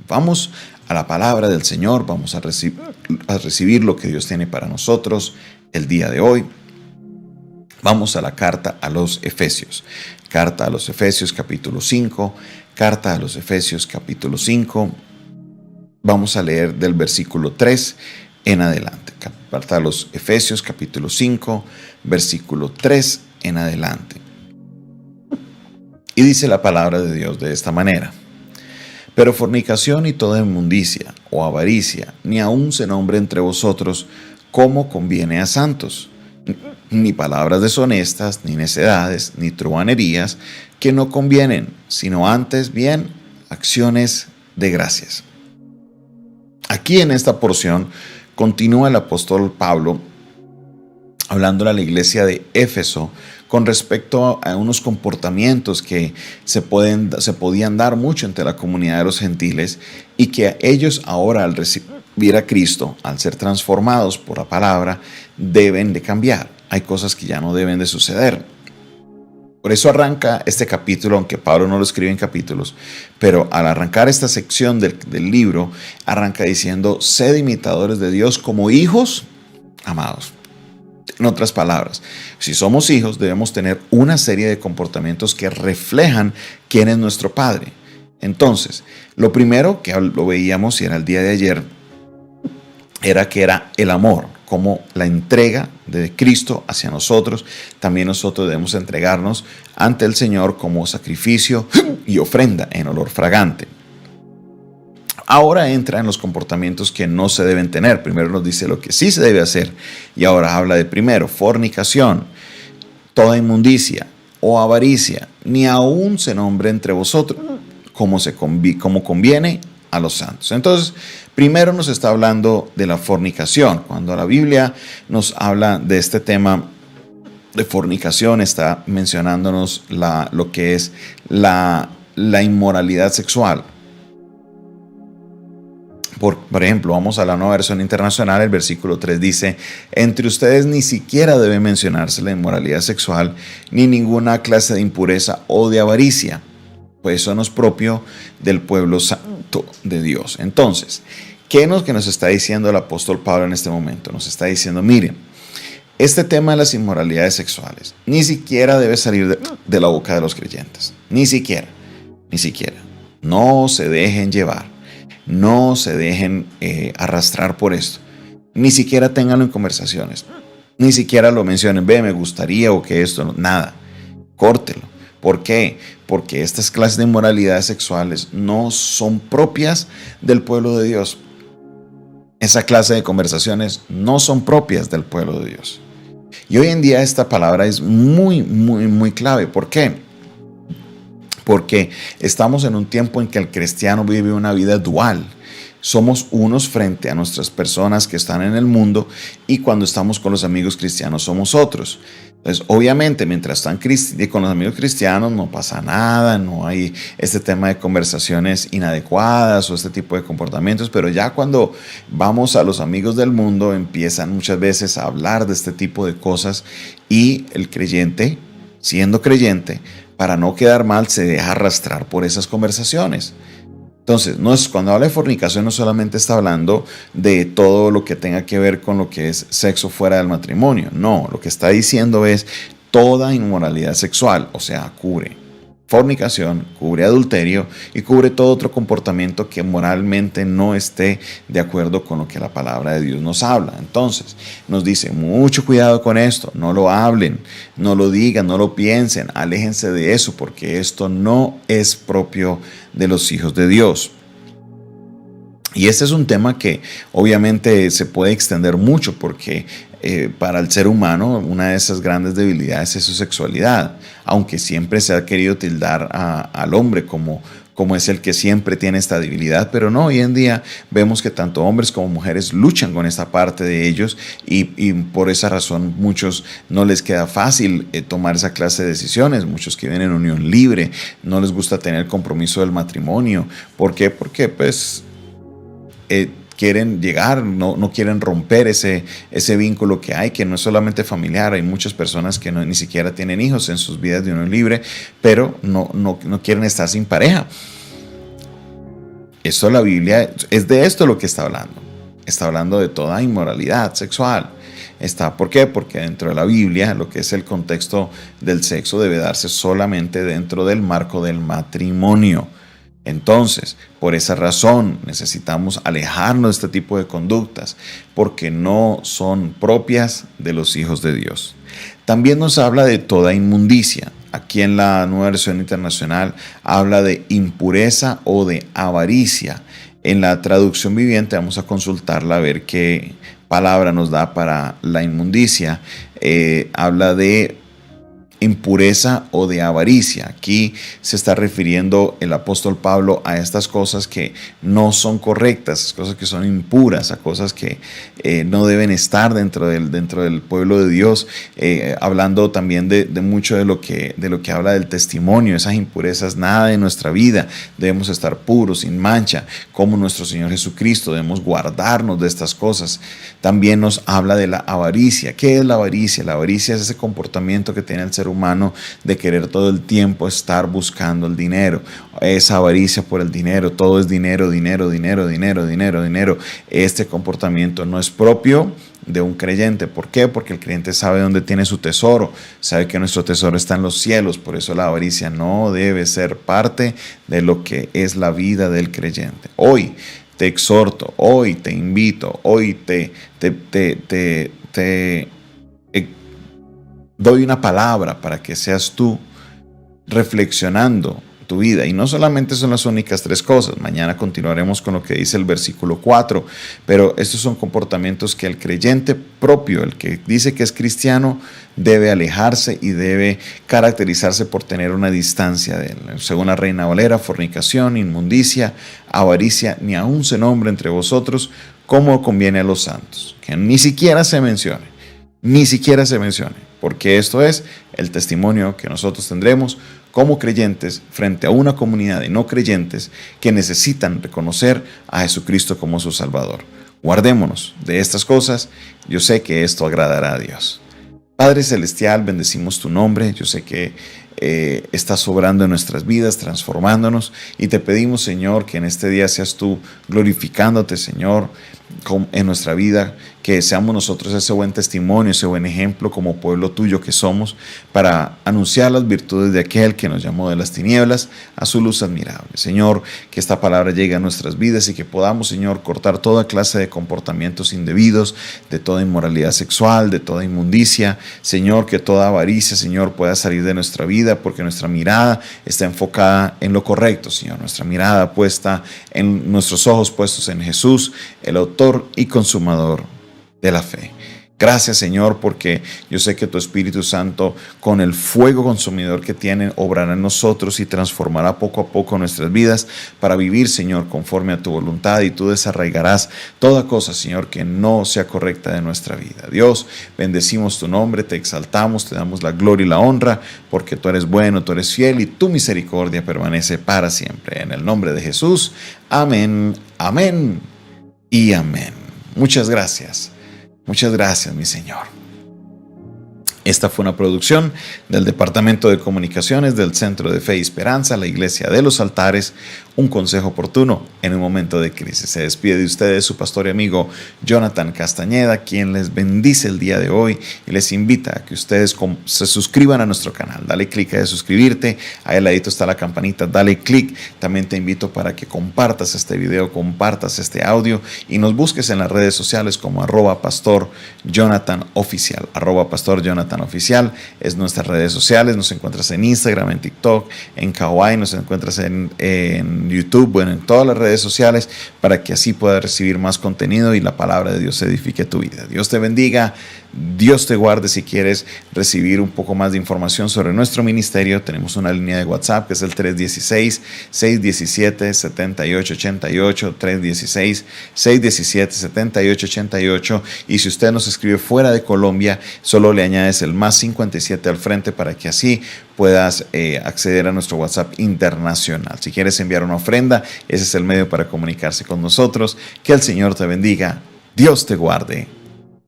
Vamos a la palabra del Señor, vamos a recibir lo que Dios tiene para nosotros el día de hoy. Vamos a la carta a los Efesios. Carta a los Efesios capítulo 5. Carta a los Efesios capítulo 5. Vamos a leer del versículo 3 en adelante. Carta a los Efesios capítulo 5, versículo 3 en adelante. Y dice la palabra de Dios de esta manera: pero fornicación y toda inmundicia o avaricia, ni aun se nombre entre vosotros como conviene a santos, ni palabras deshonestas, ni necedades, ni truhanerías, que no convienen, sino antes bien acciones de gracias. Aquí en esta porción continúa el apóstol Pablo hablando a la iglesia de Éfeso con respecto a unos comportamientos que se podían dar mucho entre la comunidad de los gentiles, y que ellos ahora, al recibir a Cristo, al ser transformados por la palabra, deben de cambiar. Hay cosas que ya no deben de suceder. Por eso arranca este capítulo, aunque Pablo no lo escribe en capítulos, pero al arrancar esta sección del libro, arranca diciendo: sed imitadores de Dios como hijos amados. En otras palabras, si somos hijos, debemos tener una serie de comportamientos que reflejan quién es nuestro Padre. Entonces, lo primero que lo veíamos, y era el día de ayer, era que era el amor, como la entrega de Cristo hacia nosotros. También nosotros debemos entregarnos ante el Señor como sacrificio y ofrenda en olor fragante. Ahora entra en los comportamientos que no se deben tener. Primero nos dice lo que sí se debe hacer, y ahora habla de primero: fornicación, toda inmundicia o avaricia, ni aun se nombre entre vosotros como conviene a los santos. Entonces, primero nos está hablando de la fornicación. Cuando la Biblia nos habla de este tema de fornicación, está mencionándonos lo que es la inmoralidad sexual. Por ejemplo, vamos a la Nueva Versión Internacional. El versículo 3 dice: entre ustedes ni siquiera debe mencionarse la inmoralidad sexual, ni ninguna clase de impureza o de avaricia, pues eso no es propio del pueblo santo de Dios. Entonces, ¿qué es lo que nos está diciendo el apóstol Pablo en este momento? Nos está diciendo: miren, este tema de las inmoralidades sexuales ni siquiera debe salir de la boca de los creyentes. Ni siquiera. No se dejen llevar. No se dejen arrastrar por esto. Ni siquiera ténganlo en conversaciones. Ni siquiera lo mencionen: ve, me gustaría, o que esto, no, nada. Córtelo. ¿Por qué? Porque estas clases de inmoralidades sexuales no son propias del pueblo de Dios. Esa clase de conversaciones no son propias del pueblo de Dios. Y hoy en día esta palabra es muy, muy, muy clave. ¿Por qué? Porque estamos en un tiempo en que el cristiano vive una vida dual. Somos unos frente a nuestras personas que están en el mundo, y cuando estamos con los amigos cristianos somos otros. Entonces, obviamente, mientras están con los amigos cristianos no pasa nada, no hay este tema de conversaciones inadecuadas o este tipo de comportamientos, pero ya cuando vamos a los amigos del mundo empiezan muchas veces a hablar de este tipo de cosas, y el creyente, siendo creyente, para no quedar mal, se deja arrastrar por esas conversaciones. Entonces, cuando habla de fornicación, no solamente está hablando de todo lo que tenga que ver con lo que es sexo fuera del matrimonio. No, lo que está diciendo es toda inmoralidad sexual. O sea, cubre fornicación, cubre adulterio y cubre todo otro comportamiento que moralmente no esté de acuerdo con lo que la palabra de Dios nos habla. Entonces, nos dice: mucho cuidado con esto, no lo hablen, no lo digan, no lo piensen, aléjense de eso, porque esto no es propio de los hijos de Dios. Y este es un tema que obviamente se puede extender mucho, porque para el ser humano una de esas grandes debilidades es su sexualidad, aunque siempre se ha querido tildar al hombre como es el que siempre tiene esta debilidad, pero no, hoy en día vemos que tanto hombres como mujeres luchan con esta parte de ellos, y por esa razón muchos no les queda fácil tomar esa clase de decisiones. Muchos que viven en unión libre no les gusta tener el compromiso del matrimonio. ¿Por qué? Porque pues quieren llegar, no quieren romper ese vínculo que hay, que no es solamente familiar. Hay muchas personas que ni siquiera tienen hijos en sus vidas de unión libre, pero no quieren estar sin pareja. Esto la Biblia es de esto lo que está hablando. Está hablando de toda inmoralidad sexual. ¿Por qué? Porque dentro de la Biblia lo que es el contexto del sexo debe darse solamente dentro del marco del matrimonio. Entonces, por esa razón necesitamos alejarnos de este tipo de conductas porque no son propias de los hijos de Dios. También nos habla de toda inmundicia. Aquí en la Nueva Versión Internacional habla de impureza o de avaricia. En la traducción viviente vamos a consultarla a ver qué palabra nos da para la inmundicia. Habla de impureza o de avaricia. Aquí se está refiriendo el apóstol Pablo a estas cosas que no son correctas, cosas que son impuras, a cosas que no deben estar dentro del pueblo de Dios, hablando también de mucho de lo que habla del testimonio, esas impurezas, nada de nuestra vida, debemos estar puros, sin mancha, como nuestro Señor Jesucristo, debemos guardarnos de estas cosas. También nos habla de la avaricia. ¿Qué es la avaricia? La avaricia es ese comportamiento que tiene el ser humano de querer todo el tiempo estar buscando el dinero. Esa avaricia por el dinero, todo es dinero, dinero, dinero, dinero, dinero, dinero. Este comportamiento no es propio de un creyente. ¿Por qué? Porque el creyente sabe dónde tiene su tesoro, sabe que nuestro tesoro está en los cielos. Por eso la avaricia no debe ser parte de lo que es la vida del creyente. Hoy te exhorto, hoy te invito, hoy te doy una palabra para que seas tú reflexionando tu vida. Y no solamente son las únicas 3 cosas. Mañana continuaremos con lo que dice el versículo 4. Pero estos son comportamientos que el creyente propio, el que dice que es cristiano, debe alejarse y debe caracterizarse por tener una distancia de él. Según la Reina Valera, fornicación, inmundicia, avaricia, ni aun se nombre entre vosotros como conviene a los santos. Que ni siquiera se mencione. Ni siquiera se mencione, porque esto es el testimonio que nosotros tendremos como creyentes frente a una comunidad de no creyentes que necesitan reconocer a Jesucristo como su Salvador. Guardémonos de estas cosas, yo sé que esto agradará a Dios. Padre Celestial, bendecimos tu nombre, yo sé que estás obrando en nuestras vidas, transformándonos, y te pedimos, Señor, que en este día seas tú glorificándote, Señor, en nuestra vida, que seamos nosotros ese buen testimonio, ese buen ejemplo como pueblo tuyo que somos, para anunciar las virtudes de aquel que nos llamó de las tinieblas a su luz admirable. Señor, que esta palabra llegue a nuestras vidas y que podamos, Señor, cortar toda clase de comportamientos indebidos, de toda inmoralidad sexual, de toda inmundicia. Señor, que toda avaricia, Señor, pueda salir de nuestra vida, porque nuestra mirada está enfocada en lo correcto, Señor. Nuestra mirada puesta en nuestros ojos puestos en Jesús, el autor y consumador de la fe. Gracias, Señor, porque yo sé que tu Espíritu Santo, con el fuego consumidor que tiene, obrará en nosotros y transformará poco a poco nuestras vidas para vivir, Señor, conforme a tu voluntad, y tú desarraigarás toda cosa, Señor, que no sea correcta de nuestra vida. Dios, bendecimos tu nombre, te exaltamos, te damos la gloria y la honra, porque tú eres bueno, tú eres fiel y tu misericordia permanece para siempre. En el nombre de Jesús, amén, amén y amén. Muchas gracias. Muchas gracias, mi Señor. Esta fue una producción del Departamento de Comunicaciones del Centro de Fe y Esperanza, la Iglesia de los Altares, un consejo oportuno en un momento de crisis. Se despide de ustedes su pastor y amigo Jonathan Castañeda, quien les bendice el día de hoy y les invita a que ustedes se suscriban a nuestro canal. Dale clic a suscribirte, ahí al ladito está la campanita, dale clic. También te invito para que compartas este video, compartas este audio y nos busques en las redes sociales como @pastorjonathan_oficial. @pastorjonathan_oficial es nuestras redes sociales. Nos encuentras en Instagram, en TikTok, en Kawaii, nos encuentras en YouTube, bueno, en todas las redes sociales, para que así puedas recibir más contenido y la palabra de Dios edifique tu vida. Dios te bendiga, Dios te guarde. Si quieres recibir un poco más de información sobre nuestro ministerio, tenemos una línea de WhatsApp que es el 316-617-7888, 316-617-7888, y si usted nos escribe fuera de Colombia, solo le añades el +57 al frente para que así puedas acceder a nuestro WhatsApp internacional. Si quieres enviar una ofrenda, ese es el medio para comunicarse con nosotros. Que el Señor te bendiga, Dios te guarde.